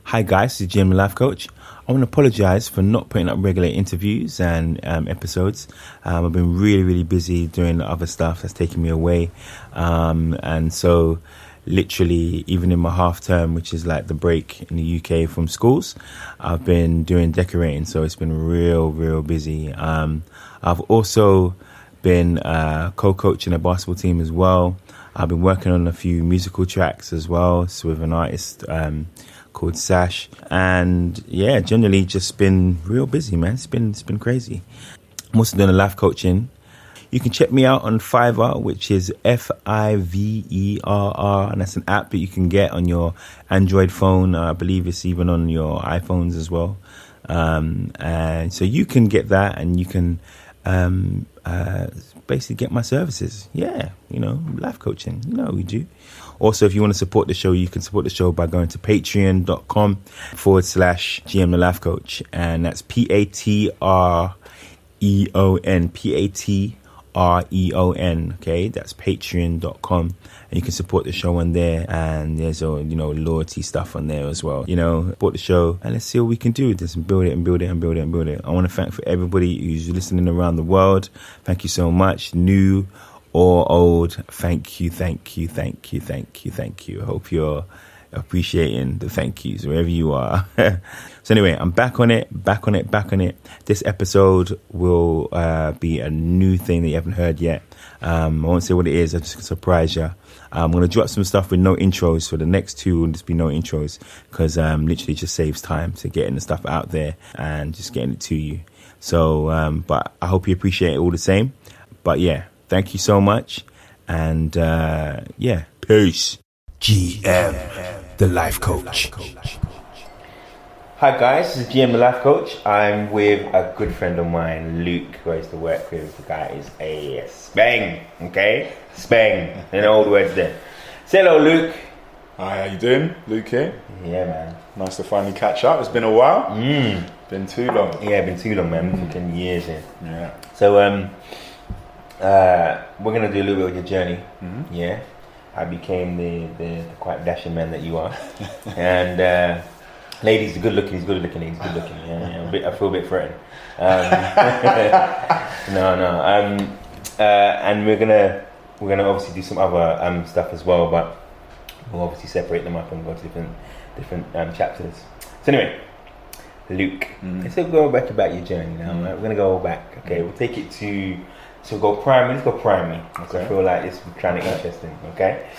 Hi guys, this is Jim the Life Coach. I want to apologize for not putting up regular interviews and episodes. I've been really busy doing other stuff that's taking me away. And so literally, even in my half term, which is like the break in the UK from schools, I've been doing decorating. So it's been real busy. I've also been co-coaching a basketball team as well. I've been working on a few musical tracks as well. So with an artist called Sash, and yeah, generally just been real busy, man. It's been crazy. I'm also doing a life coaching. You can check me out on Fiverr, which is Fiverr, and that's an app that you can get on your Android phone. I believe it's even on your iPhones as well. And so you can get that, and you can basically get my services. Yeah, life coaching. We do. Also, if you want to support the show, you can support the show by going to patreon.com/gmthelifecoach. And that's Patreon, Patreon. Okay, that's patreon.com. And you can support the show on there. And there's loyalty stuff on there as well. Support the show and let's see what we can do with this and build it. I want to thank for everybody who's listening around the world. Thank you so much. New or old, thank you. I hope you're appreciating the thank yous wherever you are. So anyway, I'm back on it. This episode will be a new thing that you haven't heard yet. I won't say what it is. I'm just going to surprise you. I'm going to drop some stuff with no intros. For the next two will just be no intros, because literally just saves time to getting the stuff out there and just getting it to you. So, but I hope you appreciate it all the same. But yeah, thank you so much. And peace. GM, the Life Coach. Hi guys, this is GM, the Life Coach. I'm with a good friend of mine, Luke, who I used to work with. The guy is a spang, okay? Spang, in old words there. Say hello, Luke. Hi, how you doing? Luke here. Yeah, man. Nice to finally catch up. It's been a while. Been too long. Yeah, been too long, man. It's been years here. Yeah. So, we're going to do a little bit of your journey. Yeah. I became the quite dashing man that you are. And ladies, he's good looking. Yeah. I feel a bit threatened. And we're gonna obviously do some other stuff as well, but we'll obviously separate them up and go to different chapters. So anyway, Luke, let's go back about your journey now. Right? We're gonna go back. Okay, we'll take it to. So we'll go primary. Let's go primary. Okay. I feel like it's kind of interesting. Okay.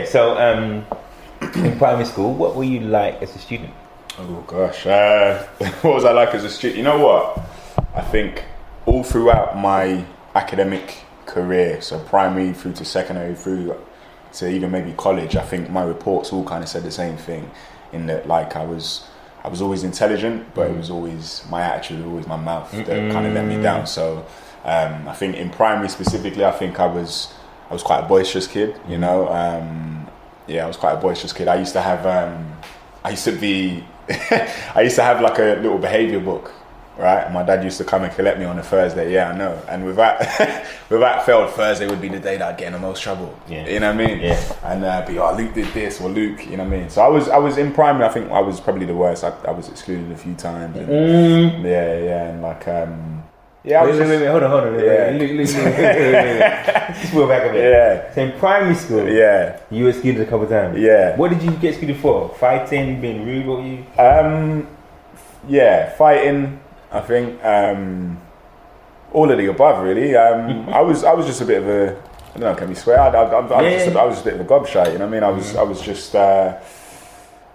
So in primary school, what were you like as a student? Oh gosh, what was I like as a student? You know what? I think all throughout my academic career, so primary through to secondary, through to even maybe college, I think my reports all kind of said the same thing. In that, like I was always intelligent, but it was always my attitude, always my mouth that kind of let me down. So. I think in primary specifically, I think I was quite a boisterous kid, I was quite a boisterous kid. I used to have like a little behaviour book, right? And my dad used to come and collect me on a Thursday, yeah, I know. And without failed, Thursday would be the day that I'd get in the most trouble, you know what I mean? Yeah. And be, Luke did this, or Luke, you know what I mean? So I was in primary, I think I was probably the worst. I was excluded a few times. And, and like... Yeah, wait, hold on. Yeah. Let's move back a bit. Yeah. So in primary school, you were excluded a couple of times. Yeah. What did you get excluded for? Fighting, being rude, what were you? Fighting, I think. All of the above, really. I was just a bit of a, I don't know, can we swear? I was just a bit of a gobshite, you know what I mean? I was just...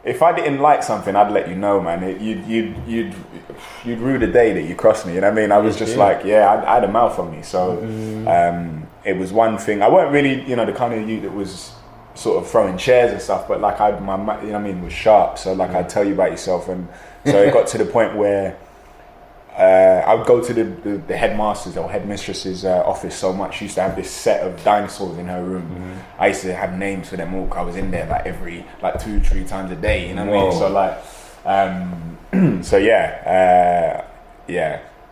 if I didn't like something, I'd let you know, man. You'd rue the day that you crossed me. You know what I mean? I was just like, I had a mouth on me. So it was one thing. I weren't really, the kind of youth that was sort of throwing chairs and stuff. But like my, you know what I mean, was sharp. So like I'd tell you about yourself, and so it got to the point where I would go to the headmaster's or headmistress's office so much. She used to have this set of dinosaurs in her room. I used to have names for them all. I was in there like every 2-3 times a day. You know what I mean? So like,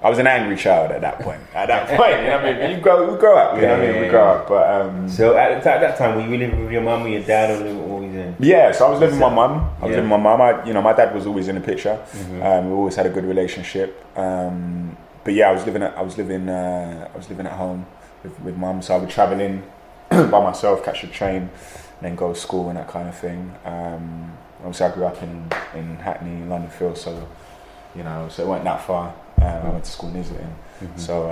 I was an angry child at that point. You know what I mean? We grow up. You know what I mean? We grow up. But so at that time, were you living with your mum or your dad, or what were you doing? then? Yeah, so I was living with my mum. My dad was always in the picture. We always had a good relationship. But yeah, I was living at home with mum. So I would travel in by myself, catch a train, and then go to school and that kind of thing. Obviously, I grew up in Hackney, London Field, so it weren't that far. I went to school in Islington. So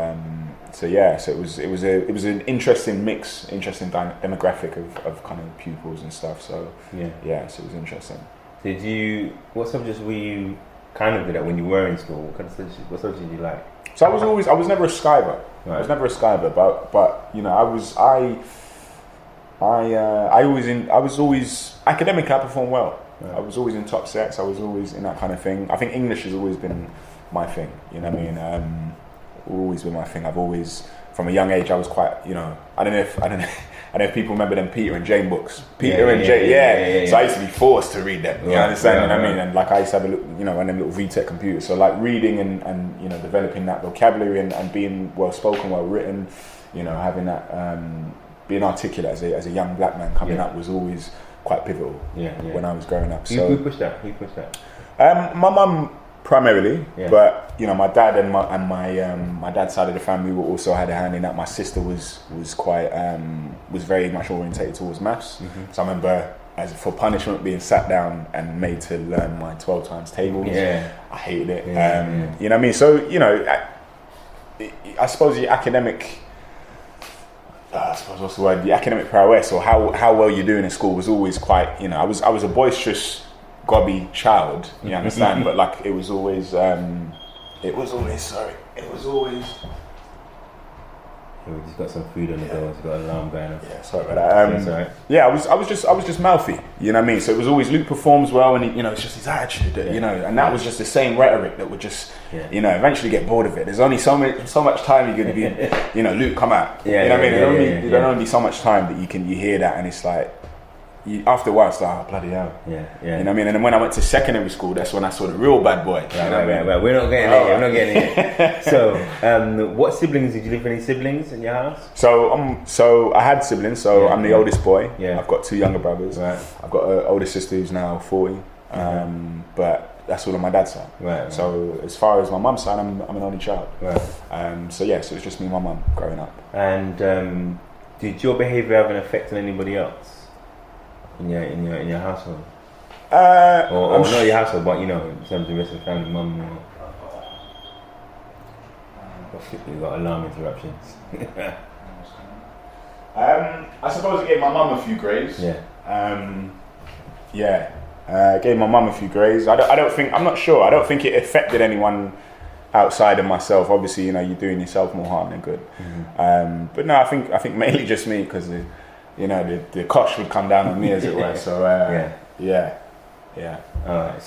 it was an interesting mix, interesting demographic of kind of pupils and stuff. So so it was interesting. What subjects were you kind of good at when you were in school? What subjects did you like? So I was never a skiver. Right. I was never a skiver, but I was always academically, I performed well. Right. I was always in top sets. I was always in that kind of thing. I think English has always been my thing. You know what I mean? Always been my thing. I've always, from a young age, I was quite. I don't know if people remember them Peter and Jane books. Peter and Jane. So I used to be forced to read them. You understand what I mean? And like I used to have one of them little VTech computers. So like reading and developing that vocabulary and being well spoken, well written. Having that being articulate as a young black man coming up was always quite pivotal. When I was growing up. So who pushed that? My mum primarily, but my dad and my dad's side of the family were also had a hand in that. My sister was quite was very much orientated towards maths. So I remember, as for punishment, being sat down and made to learn my 12 times tables. I hated it. You know what I mean? So I suppose the academic. I suppose what's the word? The academic prowess, or how well you're doing in school, was always quite. I was a boisterous, gobby child. You understand? But like it was always. He's got some food on the go. He's got an alarm going on. Yeah, sorry about that. I was just mouthy. You know what I mean? So it was always Luke performs well, and it's just his attitude. And that was just the same rhetoric that would just eventually get bored of it. There's only so much time you're going to be. Luke, come out. You know what I mean? There's only so much time that you hear that, and it's like. After a while, it's like, oh, bloody hell. You know what I mean? And then when I went to secondary school, that's when I saw the real bad boy. Right. We're not getting it. So, what siblings did you live with? Any siblings in your house? So I had siblings. So I'm the oldest boy. I've got 2 younger brothers. Right. I've got an older sister who's now 40. But that's all on my dad's side. Right. So as far as my mum's side, I'm an only child. Right. So it's just me and my mum growing up. And did your behaviour have an effect on anybody else? In your household, or not your household, but in terms of the rest of the family, mum. You've got alarm interruptions. I suppose it gave my mum a few grays. Gave my mum a few grays. I'm not sure. I don't think it affected anyone outside of myself. Obviously, you're doing yourself more harm than good. But no, I think mainly just me, because the cosh would come down on me, as it were. So Alright.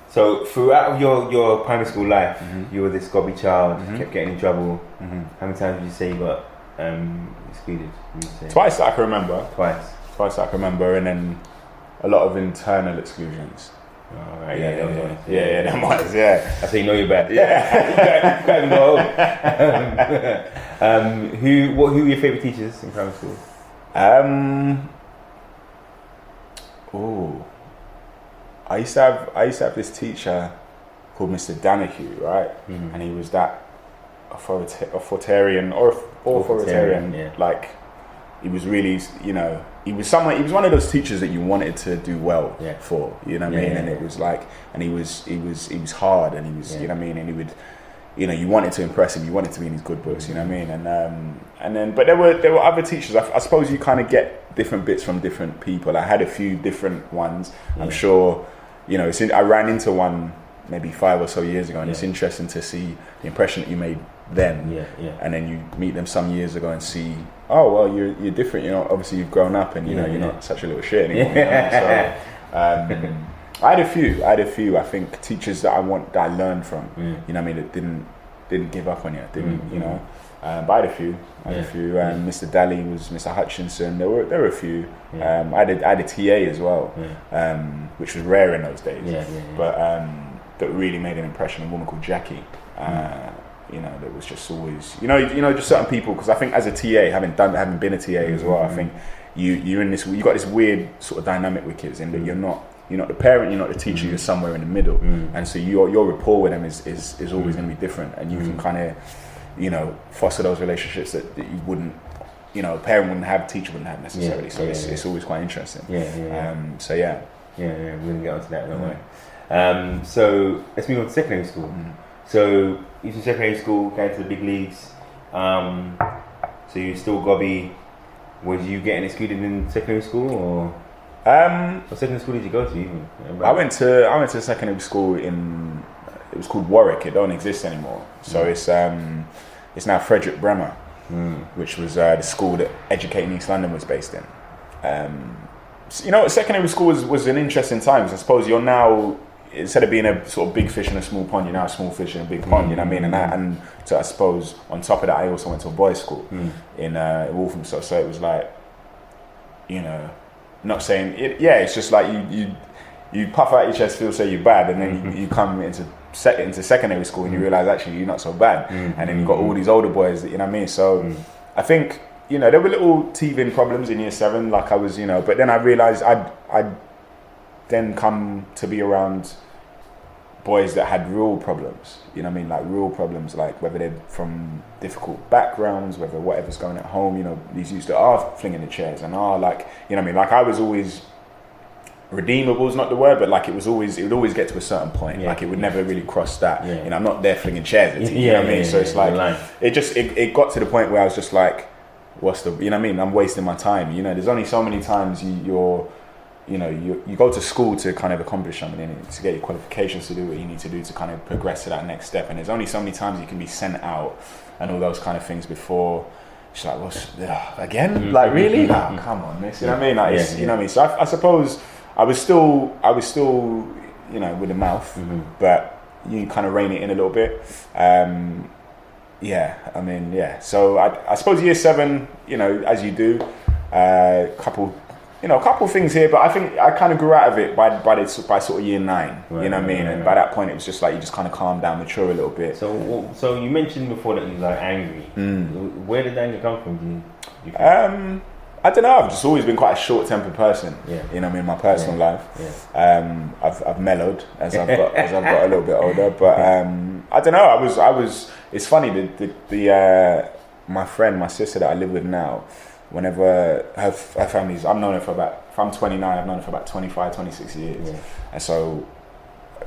So throughout your primary school life, you were this gobby child. Kept getting in trouble. How many times did you say you got excluded? Twice that I can remember. Twice that I can remember, and then a lot of internal exclusions. Alright, that was. That's how you know you're bad. You can't even go home. Who were your favourite teachers in primary school? I used to have this teacher called Mr. Danahue, right? And he was that authoritarian. Like, he was really, he was one of those teachers that you wanted to do well for, you know what I mean? And it was like, and he was hard, and he was, you know what I mean? And he would, you wanted to impress him, you wanted to be in his good books, you know what I mean? And then, but there were other teachers. I suppose you kind of get different bits from different people. I had a few different ones. I'm sure, I ran into one maybe 5 or so years ago, and it's interesting to see the impression that you made then, and then you meet them some years ago and see, oh well, you're different. Obviously you've grown up, and you're not such a little shit anymore. So I had a few. I think teachers that I learned from. You know what I mean? That didn't give up on you. But I had a few. Mr. Daly was Mr. Hutchinson. There were a few. I had a TA as well, which was rare in those days. But that really made an impression. A woman called Jackie. That was just always, just certain people. Because I think as a TA, having been a TA as well, I think you're in this, you got this weird sort of dynamic with kids in that you're not the parent, you're not the teacher, you're somewhere in the middle, and so your rapport with them is always going to be different, and you can kind of foster those relationships that you wouldn't, parent wouldn't have, teacher wouldn't have necessarily. So it's always quite interesting. So yeah, we're gonna get onto that, don't we? So let's move on to secondary school. So you in secondary school, going to the big leagues. So you're still gobby. Was you getting excluded in secondary school, or what secondary school did you go to even? I went to secondary school it was called Warwick. It don't exist anymore. So it's now Frederick Bremer, which was the school that Educating East London was based in. Secondary school was an interesting time, because I suppose you're now, instead of being a sort of big fish in a small pond, you're now a small fish in a big pond, you know what I mean? And so I suppose on top of that, I also went to a boys' school in Walthamstow. So it was like, not saying it, it's just like you puff out your chest, feel say you're bad, and then you come into secondary school and you realise actually you're not so bad, and then you've got all these older boys that, you know what I mean? So I think, there were little teething problems in year 7, like I was, but then I realised I'd then come to be around boys that had real problems, you know what I mean? Like real problems, like whether they're from difficult backgrounds, whether whatever's going at home, these youths that are flinging the chairs and are like, you know what I mean? Like I was always, redeemable is not the word, but like it would always get to a certain point. Like it would never really cross that. I'm not there flinging chairs at you, you know what I mean? So it's like, it got to the point where I was just like, what's the, you know what I mean? I'm wasting my time. There's only so many times you go to school to kind of accomplish something, to get your qualifications, to do what you need to do to kind of progress to that next step. And there's only so many times you can be sent out and all those kind of things before it's like, what's again? Like really? Oh, come on, miss. You know what I mean? Like you know what I mean? So I suppose I was still, with the mouth, but you kind of rein it in a little bit. So I suppose year 7, as you do, couple things here, but I think I kind of grew out of it by sort of year 9, you know what I mean? And by that point, it was just like you just kind of calm down, mature a little bit. So you mentioned before that you were like angry. Where did the anger come from? I don't know. I've just always been quite a short-tempered person. You know what I mean? In my personal life, I've mellowed as I've got a little bit older. But I don't know. I was. It's funny. My sister that I live with now, whenever her family's, I've known her if I'm 29, I've known her for about 25, 26 years. And so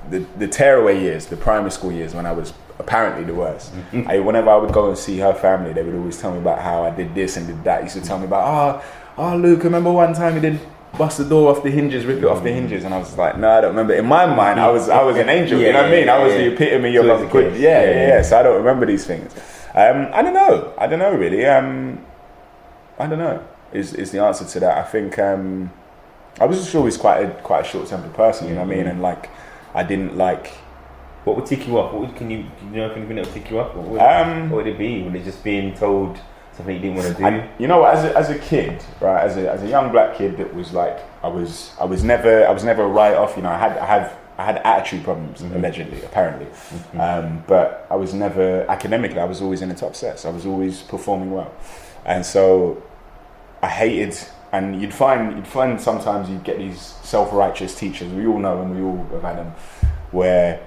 the tearaway years, the primary school years, when I was apparently the worst, whenever I would go and see her family, they would always tell me about how I did this and did that. He used to tell me about, Luke, remember one time you did bust the door off the hinges, rip it off the hinges? And I was like, no, I don't remember. In my mind, I was an angel, you know what I mean? I was the epitome of a good, so I don't remember these things. I don't know really. I don't know is the answer to that. I think I was just always quite a short-tempered person, you know what I mean? And like I didn't like. What would tick you off? Do you know if anything that would tick you off? What would it be? Would it just being told something you didn't want to do? As a kid, right? As a young black kid, that was like I was never a write-off. I had attitude problems, allegedly, apparently, but I was never academically. I was always in the top sets. I was always performing well, and so I hated. And you'd find sometimes you'd get these self-righteous teachers. We all know, and we all have had them, where.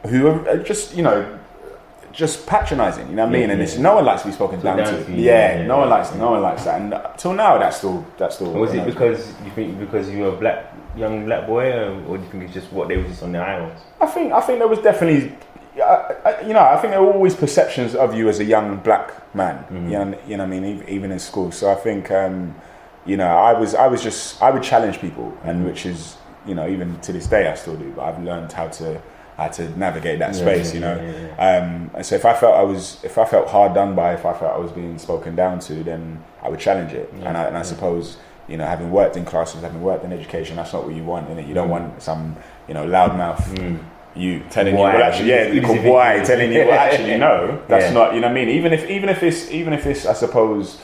Who are just patronising, you know what I mean? And it's no one likes to be spoken down to. No one likes that. And till now, that's still. Was it because you think because you were a young black boy, or do you think it's just what they were just on their islands? I think there was definitely. I think there were always perceptions of you as a young black man. You know what I mean? Even in school. So I think I would challenge people, and which is. Even to this day I still do, but I've learned how to navigate that space, And so if I felt hard done by, if I felt I was being spoken down to, then I would challenge it. I suppose, having worked in classrooms, having worked in education, that's not what you want, innit? You don't want some, loudmouth you telling you, well, actually, why telling you, well, actually, no, that's not, you know what I mean? Even if it's, I suppose,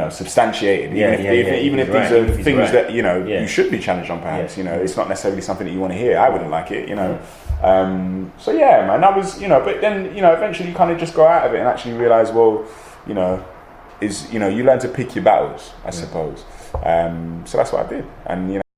substantiated. Even if these are things that you should be challenged on. Perhaps it's not necessarily something that you want to hear. I wouldn't like it. So man, I was. But then eventually you kind of just go out of it and actually realize, well, is, you know, you learn to pick your battles, I suppose. So that's what I did, and you know.